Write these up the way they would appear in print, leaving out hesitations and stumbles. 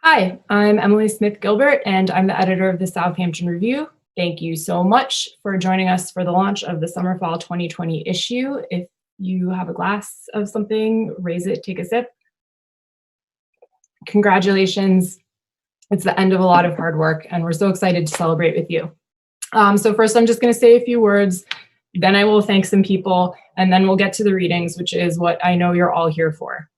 Hi, I'm Emily Smith Gilbert, and I'm the editor of the Southampton Review. Thank you so much for joining us for the launch of the Summer Fall 2020 issue. If you have a glass of something, raise it, take a sip. Congratulations. It's the end of a lot of hard work, and we're so excited to celebrate with you. So first, I'm just going to say a few words, then I will thank some people, and then we'll get to the readings, which is what I know you're all here for.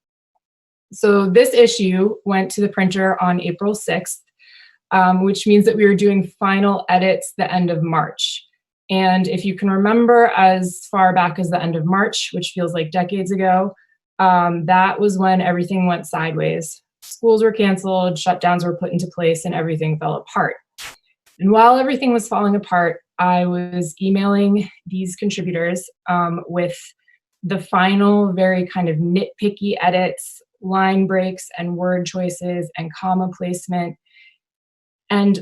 So this issue went to the printer on April 6th, which means that we were doing final edits the end of March. And if you can remember as far back as the end of March, which feels like decades ago, that was when everything went sideways. Schools were canceled, shutdowns were put into place, and everything fell apart. And while everything was falling apart, I was emailing these contributors with the final, very kind of nitpicky edits, line breaks and word choices and comma placement, and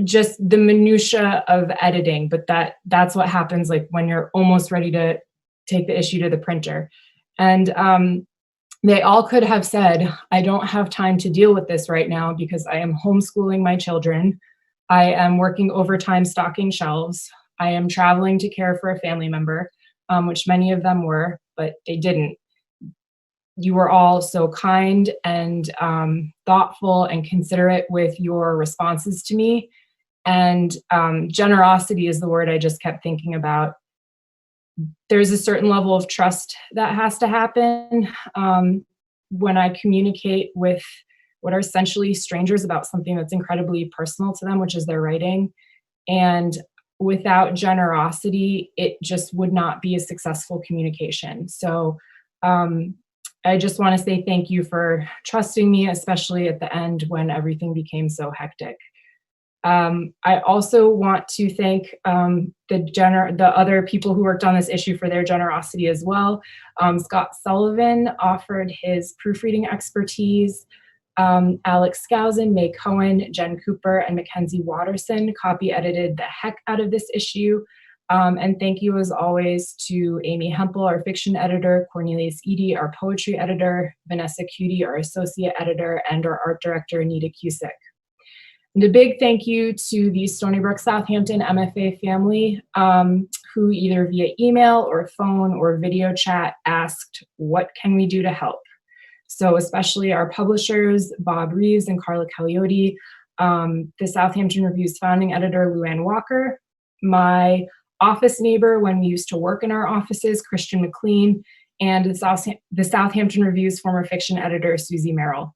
just the minutia of editing. But that's what happens like when you're almost ready to take the issue to the printer. And they all could have said, I don't have time to deal with this right now because I am homeschooling my children. I am working overtime stocking shelves. I am traveling to care for a family member, which many of them were, but they didn't. You were all so kind and thoughtful and considerate with your responses to me. And generosity is the word I just kept thinking about. There's a certain level of trust that has to happen when I communicate with what are essentially strangers about something that's incredibly personal to them, which is their writing. And without generosity, it just would not be a successful communication. So I just want to say thank you for trusting me, especially at the end when everything became so hectic. I also want to thank the other people who worked on this issue for their generosity as well. Scott Sullivan offered his proofreading expertise. Alex Skousen, May Cohen, Jen Cooper, and Mackenzie Watterson copy edited the heck out of this issue. And thank you as always to Amy Hempel, our fiction editor, Cornelius Eady, our poetry editor, Vanessa Cutie, our associate editor, and our art director, Anita Cusick. And a big thank you to the Stony Brook Southampton MFA family who either via email or phone or video chat asked, what can we do to help? So especially our publishers, Bob Reeves and Carla Cagliotti, the Southampton Review's founding editor, Luann Walker, my office neighbor when we used to work in our offices, Christian McLean, and the Southampton Review's former fiction editor, Susie Merrill.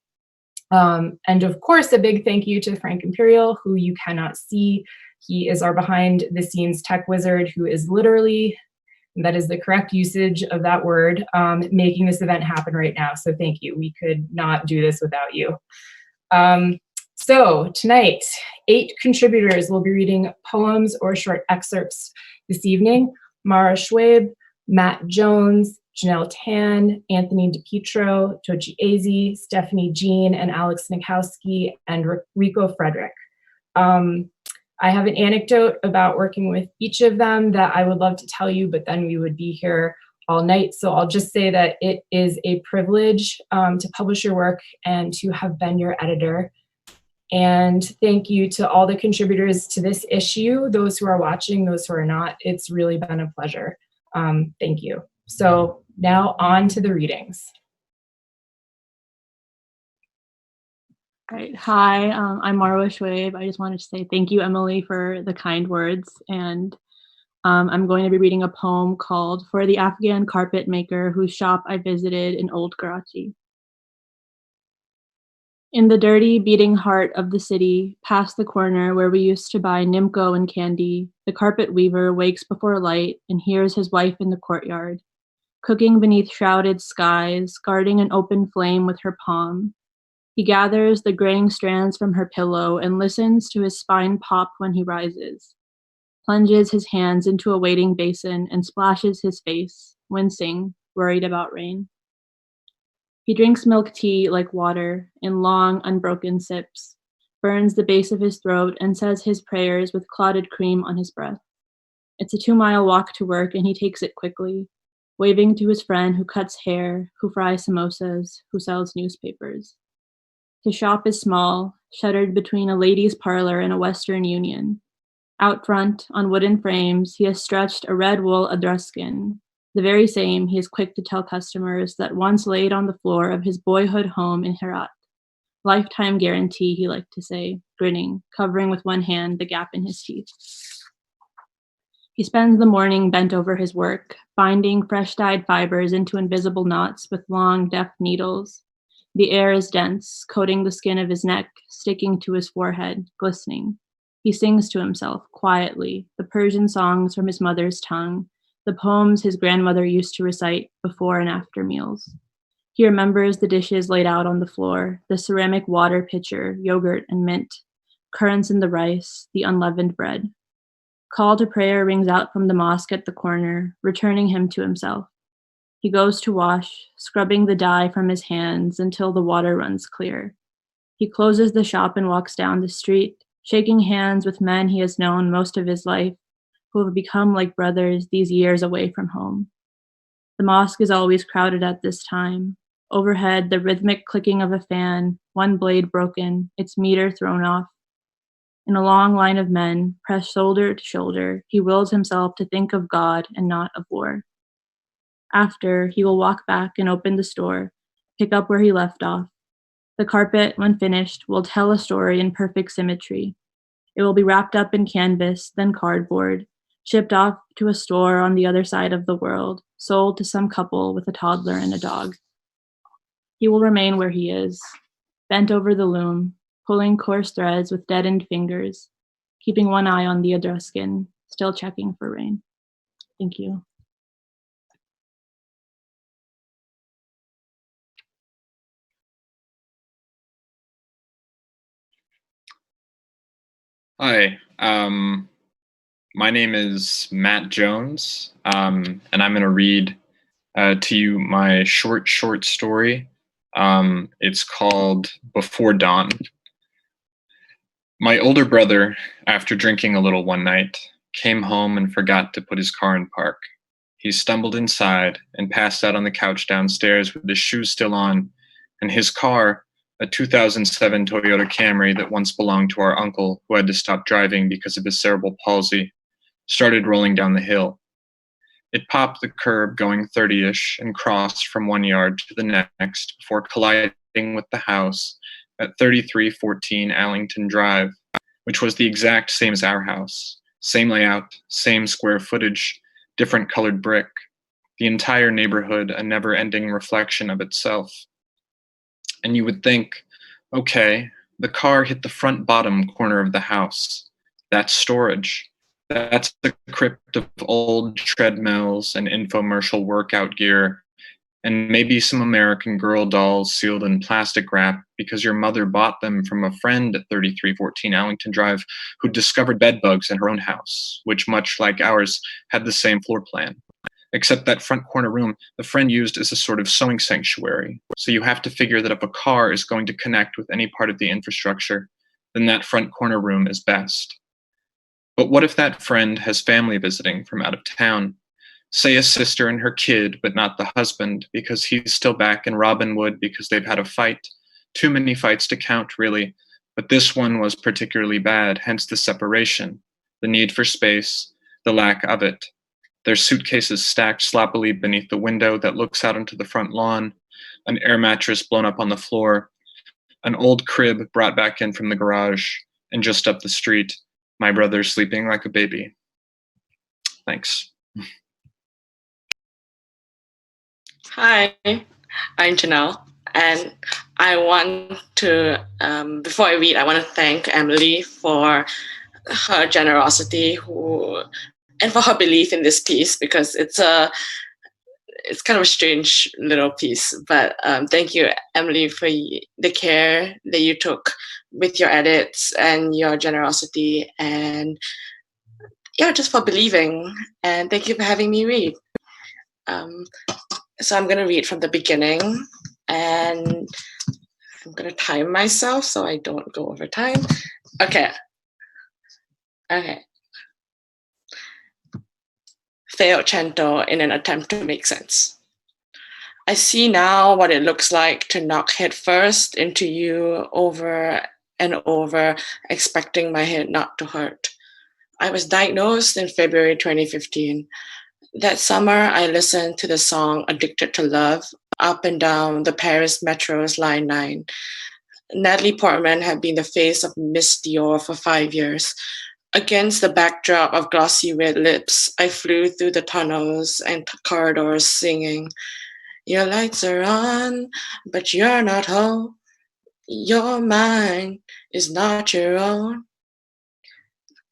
And of course, a big thank you to Frank Imperial, who you cannot see. He is our behind the scenes tech wizard who is literally, that is the correct usage of that word, making this event happen right now. So thank you. We could not do this without you. So tonight, 8 contributors will be reading poems or short excerpts this evening. Mauro Schwab, Matt Jones, Janelle Tan, Anthony DiPietro, Tochi Eze, Stephanie Jean, and Alex Sniatkowski, and Rico Frederick. I have an anecdote about working with each of them that I would love to tell you, but then we would be here all night. So I'll just say that it is a privilege to publish your work and to have been your editor. And thank you to all the contributors to this issue, those who are watching, those who are not. It's really been a pleasure. Thank you. So now on to the readings. All right. Hi, I'm Mauro Schwab. I just wanted to say thank you, Emily, for the kind words. And I'm going to be reading a poem called For the Afghan Carpet Maker Whose Shop I Visited in Old Karachi. In the dirty, beating heart of the city, past the corner where we used to buy Nimco and candy, the carpet weaver wakes before light and hears his wife in the courtyard, cooking beneath shrouded skies, guarding an open flame with her palm. He gathers the graying strands from her pillow and listens to his spine pop when he rises, plunges his hands into a waiting basin and splashes his face, wincing, worried about rain. He drinks milk tea like water in long, unbroken sips, burns the base of his throat and says his prayers with clotted cream on his breath. It's a 2-mile walk to work and he takes it quickly, waving to his friend who cuts hair, who fries samosas, who sells newspapers. His shop is small, shuttered between a ladies' parlor and a Western Union. Out front, on wooden frames, he has stretched a red wool Adruskin, the very same he is quick to tell customers that once laid on the floor of his boyhood home in Herat. Lifetime guarantee, he liked to say, grinning, covering with one hand the gap in his teeth. He spends the morning bent over his work, binding fresh-dyed fibers into invisible knots with long, deft needles. The air is dense, coating the skin of his neck, sticking to his forehead, glistening. He sings to himself, quietly, the Persian songs from his mother's tongue, the poems his grandmother used to recite before and after meals. He remembers the dishes laid out on the floor, the ceramic water pitcher, yogurt and mint, currants in the rice, the unleavened bread. Call to prayer rings out from the mosque at the corner, returning him to himself. He goes to wash, scrubbing the dye from his hands until the water runs clear. He closes the shop and walks down the street, shaking hands with men he has known most of his life, who have become like brothers these years away from home. The mosque is always crowded at this time. Overhead, the rhythmic clicking of a fan, one blade broken, its meter thrown off. In a long line of men, pressed shoulder to shoulder, he wills himself to think of God and not of war. After, he will walk back and open the store, pick up where he left off. The carpet, when finished, will tell a story in perfect symmetry. It will be wrapped up in canvas, then cardboard, shipped off to a store on the other side of the world, sold to some couple with a toddler and a dog. He will remain where he is, bent over the loom, pulling coarse threads with deadened fingers, keeping one eye on the Adruskin, still checking for rain. Thank you. Hi, my name is Matt Jones, and I'm going to read to you my short story. It's called Before Dawn. My older brother, after drinking a little one night, came home and forgot to put his car in park. He stumbled inside and passed out on the couch downstairs with his shoes still on, and his car, a 2007 Toyota Camry that once belonged to our uncle who had to stop driving because of his cerebral palsy, started rolling down the hill. It popped the curb going 30-ish and crossed from one yard to the next before colliding with the house at 3314 Allington Drive, which was the exact same as our house. Same layout, same square footage, different colored brick. The entire neighborhood a never-ending reflection of itself. And you would think, okay, the car hit the front bottom corner of the house. That's storage. That's the crypt of old treadmills and infomercial workout gear, and maybe some American Girl dolls sealed in plastic wrap because your mother bought them from a friend at 3314 Allington Drive who discovered bed bugs in her own house, which, much like ours, had the same floor plan. Except that front corner room, the friend used as a sort of sewing sanctuary. So you have to figure that if a car is going to connect with any part of the infrastructure, then that front corner room is best. But what if that friend has family visiting from out of town? Say a sister and her kid, but not the husband, because he's still back in Robinwood because they've had a fight. Too many fights to count, really. But this one was particularly bad, hence the separation, the need for space, the lack of it. Their suitcases stacked sloppily beneath the window that looks out onto the front lawn, an air mattress blown up on the floor, an old crib brought back in from the garage, and just up the street, my brother sleeping like a baby. Thanks. Hi, I'm Janelle, and I want to, before I read, I want to thank Emily for her generosity and for her belief in this piece, because it's kind of a strange little piece, but thank you, Emily, for the care that you took with your edits and your generosity, and yeah, just for believing, and thank you for having me read. So I'm going to read from the beginning, and I'm going to time myself so I don't go over time. Okay. Feo Cento in an attempt to make sense. I see now what it looks like to knock headfirst into you over and over, expecting my head not to hurt. I was diagnosed in February 2015. That summer, I listened to the song Addicted to Love up and down the Paris Metro's Line 9. Natalie Portman had been the face of Miss Dior for 5 years. Against the backdrop of glossy red lips, I flew through the tunnels and corridors singing, "Your lights are on, but you're not home. Your mind is not your own."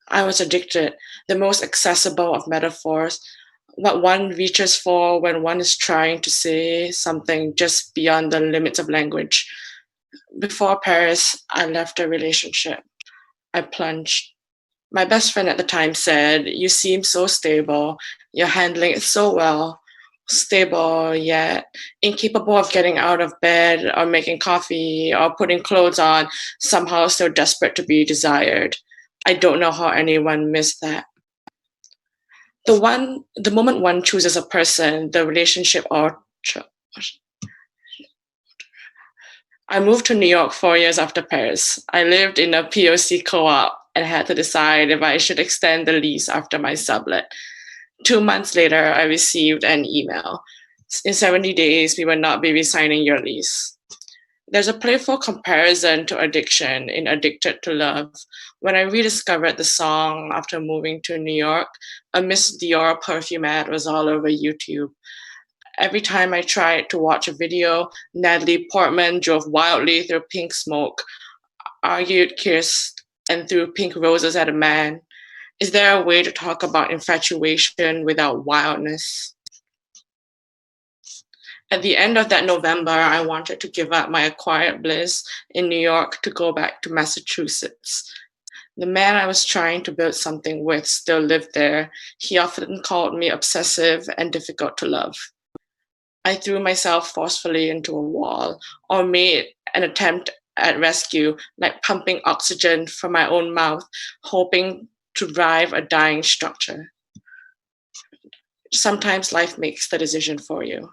I was addicted, the most accessible of metaphors, what one reaches for when one is trying to say something just beyond the limits of language. Before Paris, I left a relationship. I plunged. My best friend at the time said, "You seem so stable. You're handling it so well." Stable, yet incapable of getting out of bed or making coffee or putting clothes on, somehow still desperate to be desired. I don't know how anyone missed that. The moment one chooses a person, the relationship I moved to New York 4 years after Paris. I lived in a POC co-op and had to decide if I should extend the lease after my sublet. 2 months later, I received an email. In 70 days, we will not be resigning your lease. There's a playful comparison to addiction in Addicted to Love. When I rediscovered the song after moving to New York, a Miss Dior perfume ad was all over YouTube. Every time I tried to watch a video, Natalie Portman drove wildly through pink smoke, argued, kissed, and threw pink roses at a man. Is there a way to talk about infatuation without wildness? At the end of that November, I wanted to give up my acquired bliss in New York to go back to Massachusetts. The man I was trying to build something with still lived there. He often called me obsessive and difficult to love. I threw myself forcefully into a wall or made an attempt at rescue, like pumping oxygen from my own mouth, hoping to revive a dying structure. Sometimes life makes the decision for you.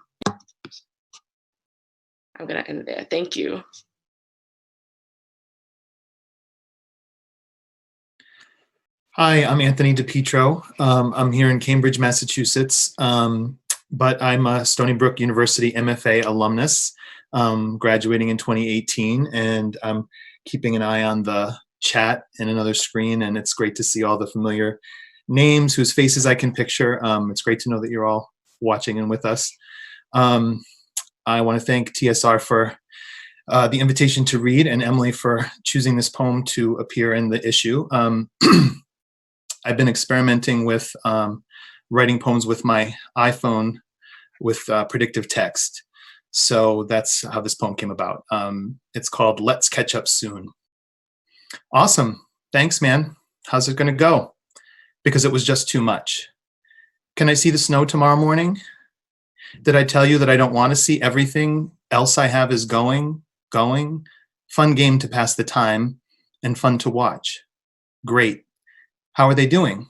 I'm going to end there. Thank you. Hi, I'm Anthony DiPietro. I'm here in Cambridge, Massachusetts, but I'm a Stony Brook University MFA alumnus, graduating in 2018, and I'm keeping an eye on the chat and another screen, and it's great to see all the familiar names whose faces I can picture. It's great to know that you're all watching and with us. I want to thank TSR for the invitation to read, and Emily for choosing this poem to appear in the issue. I've been experimenting with writing poems with my iPhone with predictive text. So that's how this poem came about. It's called Let's Catch Up Soon. Awesome. Thanks, man. How's it going to go? Because it was just too much. Can I see the snow tomorrow morning? Did I tell you that I don't want to see everything else I have is going? Fun game to pass the time and fun to watch. Great. How are they doing?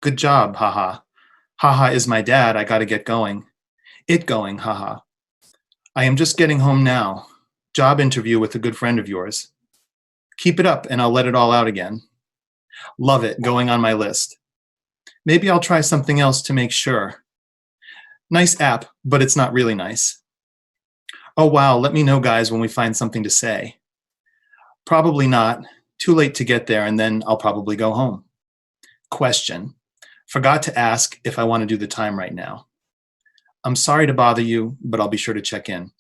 Good job, haha. Haha is my dad, I gotta get going. It going, haha. I am just getting home now. Job interview with a good friend of yours. Keep it up and I'll let it all out again. Love it, going on my list. Maybe I'll try something else to make sure. Nice app, but it's not really nice. Oh wow, let me know guys when we find something to say. Probably not. Too late to get there and then I'll probably go home. Question. Forgot to ask if I want to do the time right now. I'm sorry to bother you, but I'll be sure to check in.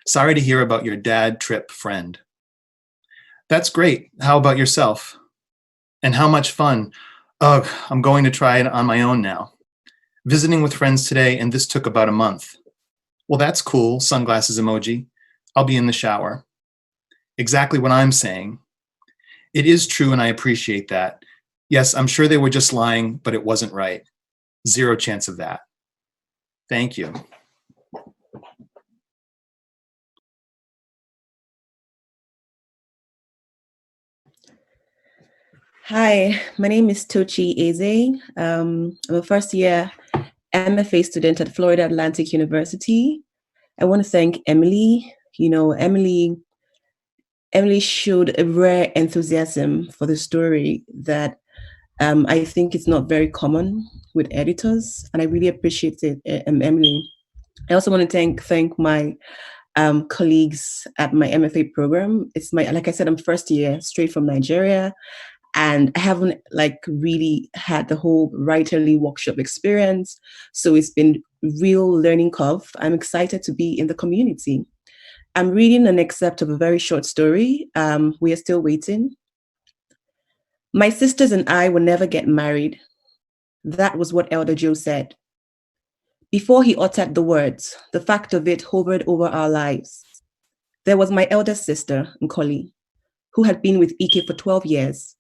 Sorry to hear about your dad trip friend. That's great. How about yourself? And how much fun? Ugh, I'm going to try it on my own now. Visiting with friends today, and this took about a month. Well, that's cool, sunglasses emoji. I'll be in the shower. Exactly what I'm saying. It is true, and I appreciate that. Yes, I'm sure they were just lying, but it wasn't right. Zero chance of that. Thank you. Hi, my name is Tochi Eze. I'm a first year MFA student at Florida Atlantic University. I want to thank Emily. Emily showed a rare enthusiasm for the story that I think is not very common with editors, and I really appreciate it, Emily. I also want to thank my colleagues at my MFA program. Like I said, I'm first year, straight from Nigeria, and I haven't really had the whole writerly workshop experience. So it's been real learning curve. I'm excited to be in the community. I'm reading an excerpt of a very short story. We are still waiting. My sisters and I will never get married. That was what Elder Joe said. Before he uttered the words, the fact of it hovered over our lives. There was my elder sister, Nkoli, who had been with Ike for 12 years.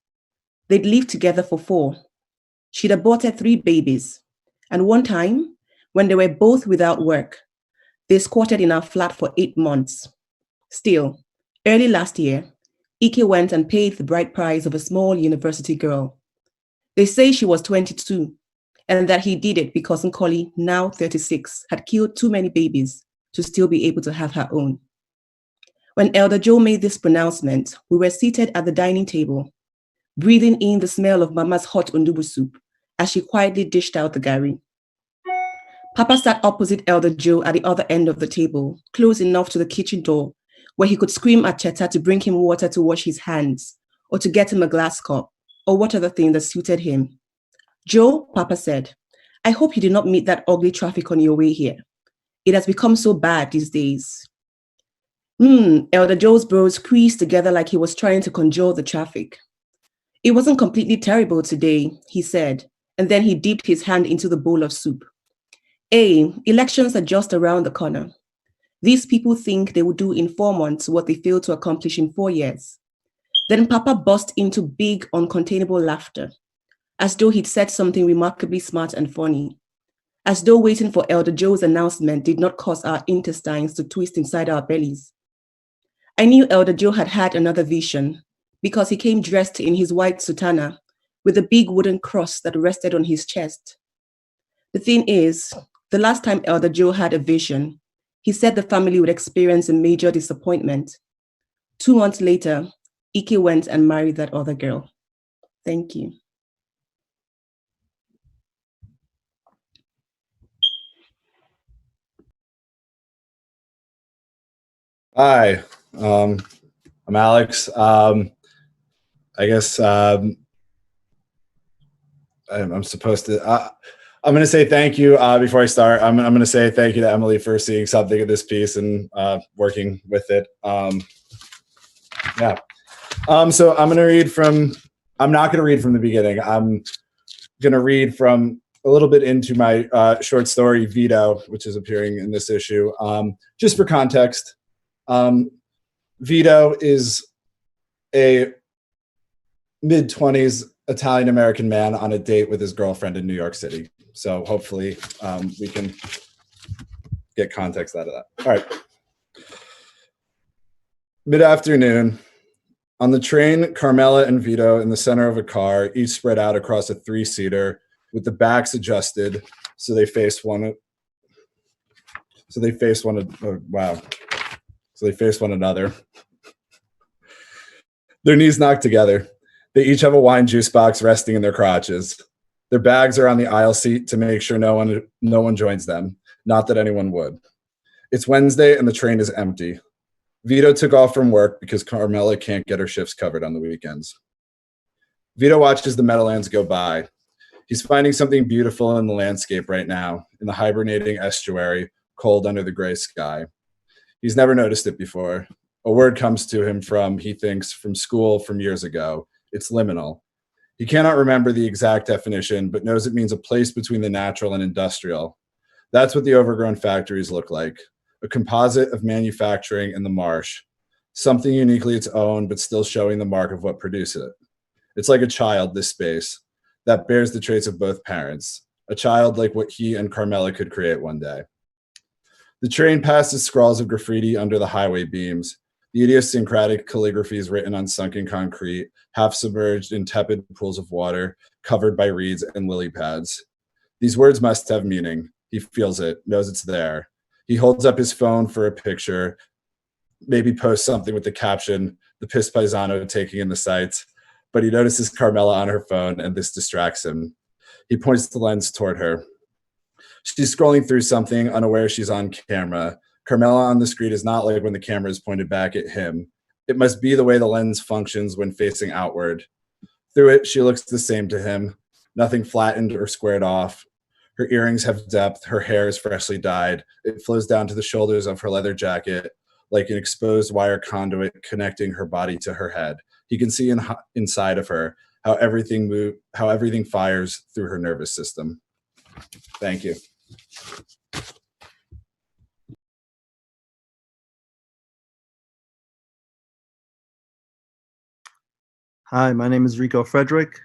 They'd lived together for 4. She'd aborted 3 babies. And one time, when they were both without work, they squatted in our flat for 8 months. Still, early last year, Ike went and paid the bride price of a small university girl. They say she was 22, and that he did it because Nkoli, now 36, had killed too many babies to still be able to have her own. When Elder Joe made this pronouncement, we were seated at the dining table, breathing in the smell of Mama's hot ondubu soup as she quietly dished out the gari. Papa sat opposite Elder Joe at the other end of the table, close enough to the kitchen door, where he could scream at Cheta to bring him water to wash his hands, or to get him a glass cup, or whatever thing that suited him. Joe, Papa said, I hope you did not meet that ugly traffic on your way here. It has become so bad these days. Elder Joe's brows squeezed together like he was trying to conjure the traffic. It wasn't completely terrible today, he said, and then he dipped his hand into the bowl of soup. Elections are just around the corner. These people think they will do in 4 months what they failed to accomplish in 4 years. Then Papa burst into big, uncontainable laughter, as though he'd said something remarkably smart and funny, as though waiting for Elder Joe's announcement did not cause our intestines to twist inside our bellies. I knew Elder Joe had had another vision, because he came dressed in his white sutana with a big wooden cross that rested on his chest. The thing is, the last time Elder Joe had a vision, he said the family would experience a major disappointment. 2 months later, Ike went and married that other girl. Thank you. Hi, I'm Alex. I guess I'm supposed to. I'm going to say thank you before I start. I'm going to say thank you to Emily for seeing something of this piece and working with it. Yeah. So I'm going to read from. I'm not going to read from the beginning. I'm going to read from a little bit into my short story Vito, which is appearing in this issue. Just for context, Vito is a mid-20s Italian-American man on a date with his girlfriend in New York City. So hopefully we can get context out of that. All right. Mid-afternoon, on the train, Carmela and Vito in the center of a car, each spread out across a 3-seater with the backs adjusted so they face one. So they face one. Wow. So they face one another. Their knees knocked together. They each have a wine juice box resting in their crotches. Their bags are on the aisle seat to make sure no one joins them. Not that anyone would. It's Wednesday and the train is empty. Vito took off from work because Carmela can't get her shifts covered on the weekends. Vito watches the Meadowlands go by. He's finding something beautiful in the landscape right now, in the hibernating estuary, cold under the gray sky. He's never noticed it before. A word comes to him he thinks, from school from years ago. It's liminal. He cannot remember the exact definition, but knows it means a place between the natural and industrial. That's what the overgrown factories look like. A composite of manufacturing and the marsh. Something uniquely its own, but still showing the mark of what produced it. It's like a child, this space, that bears the traits of both parents. A child like what he and Carmela could create one day. The train passes scrawls of graffiti under the highway beams. The idiosyncratic calligraphy is written on sunken concrete, half submerged in tepid pools of water, covered by reeds and lily pads. These words must have meaning. He feels it, knows it's there. He holds up his phone for a picture, maybe posts something with the caption, "The piss paisano taking in the sights," but he notices Carmela on her phone and this distracts him. He points the lens toward her. She's scrolling through something, unaware she's on camera. Carmela on the screen is not like when the camera is pointed back at him. It must be the way the lens functions when facing outward. Through it, she looks the same to him, nothing flattened or squared off. Her earrings have depth, her hair is freshly dyed. It flows down to the shoulders of her leather jacket, like an exposed wire conduit connecting her body to her head. He can see inside of her how everything fires through her nervous system. Thank you. Hi, my name is Rico Frederick.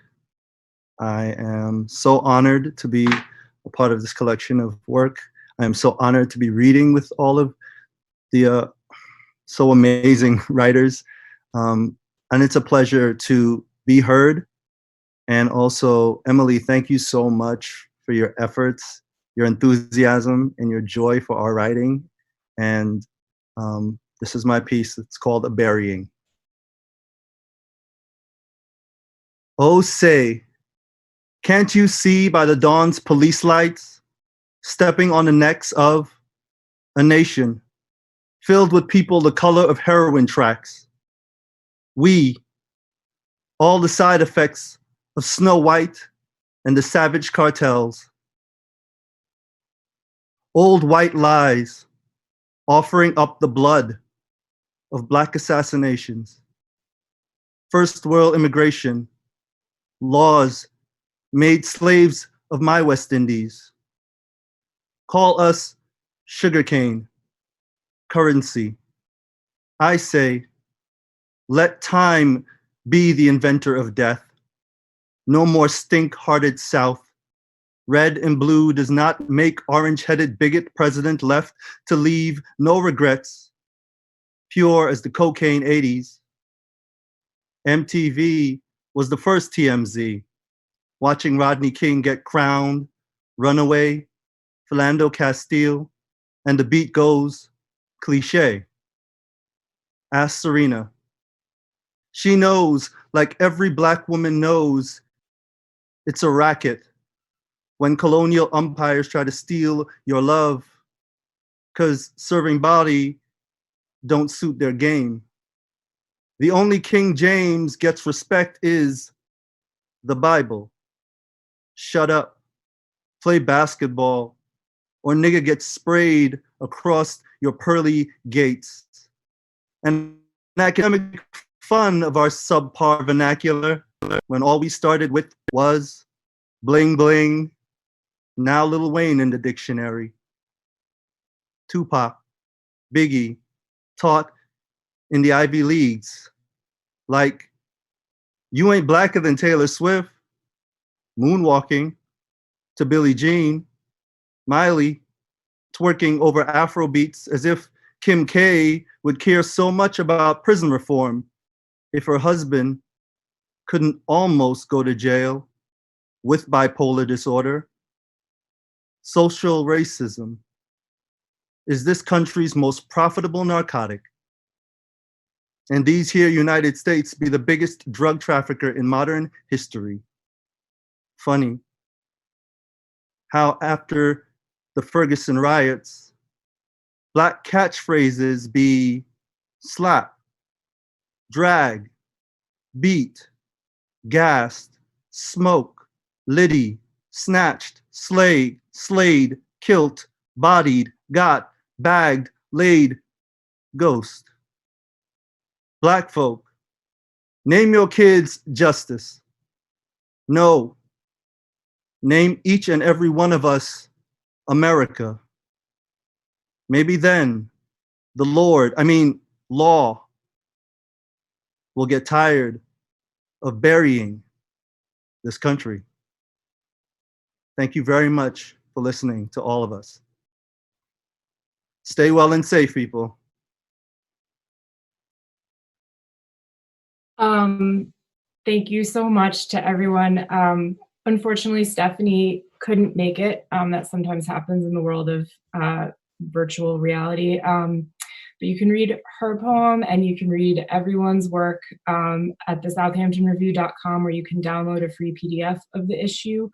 I am so honored to be a part of this collection of work. I am so honored to be reading with all of the so amazing writers. And it's a pleasure to be heard. And also, Emily, thank you so much for your efforts, your enthusiasm, and your joy for our writing. And this is my piece. It's called A Burying. Oh, say, can't you see by the dawn's police lights, stepping on the necks of a nation filled with people the color of heroin tracks? We, all the side effects of Snow White and the savage cartels. Old white lies offering up the blood of Black assassinations. First world immigration, laws made slaves of my West Indies. Call us sugarcane, currency. I say, let time be the inventor of death. No more stink-hearted South. Red and blue does not make orange-headed bigot president left to leave no regrets. Pure as the cocaine 80s. MTV was the first TMZ. Watching Rodney King get crowned, Runaway, Philando Castile, and the beat goes, cliche. Ask Serena. She knows, like every Black woman knows, it's a racket when colonial umpires try to steal your love, because serving body don't suit their game. The only King James gets respect is the Bible. Shut up, play basketball, or nigga gets sprayed across your pearly gates. And academic fun of our subpar vernacular when all we started with was bling bling. Now Lil Wayne in the dictionary. Tupac, Biggie, taught in the Ivy Leagues. Like, you ain't blacker than Taylor Swift. Moonwalking to Billie Jean. Miley twerking over Afro beats as if Kim K would care so much about prison reform if her husband couldn't almost go to jail with bipolar disorder. Social racism is this country's most profitable narcotic. And these here United States be the biggest drug trafficker in modern history. Funny how after the Ferguson riots, Black catchphrases be slap, drag, beat, gassed, smoke, liddy, snatched, slayed, killed, bodied, got, bagged, laid, ghost. Black folk, name your kids Justice. No, name each and every one of us America. Maybe then the law will get tired of burying this country. Thank you very much for listening to all of us. Stay well and safe, people. Thank you so much to everyone. Unfortunately, Stephanie couldn't make it. That sometimes happens in the world of virtual reality. But you can read her poem and you can read everyone's work at the southamptonreview.com, where you can download a free PDF of the issue.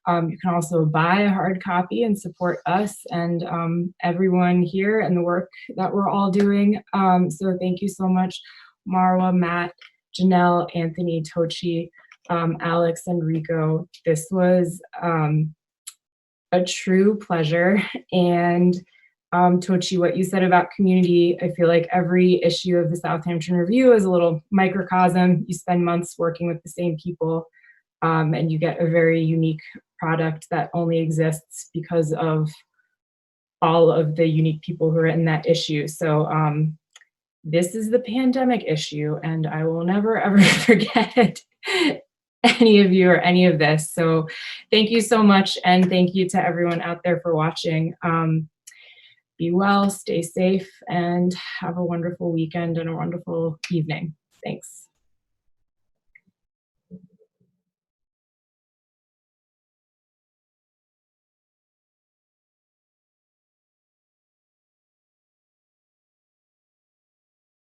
You can also buy a hard copy and support us and everyone here and the work that we're all doing. So thank you so much, Mauro, Matt, Janelle, Anthony, Touchy, Alex, and Rico. This was a true pleasure. And Touchy, what you said about community, I feel like every issue of the Southampton Review is a little microcosm. You spend months working with the same people, and you get a very unique product that only exists because of all of the unique people who are in that issue. So this is the pandemic issue, and I will never, ever forget any of you or any of this. So thank you so much, and thank you to everyone out there for watching. Be well, stay safe, and have a wonderful weekend and a wonderful evening. Thanks.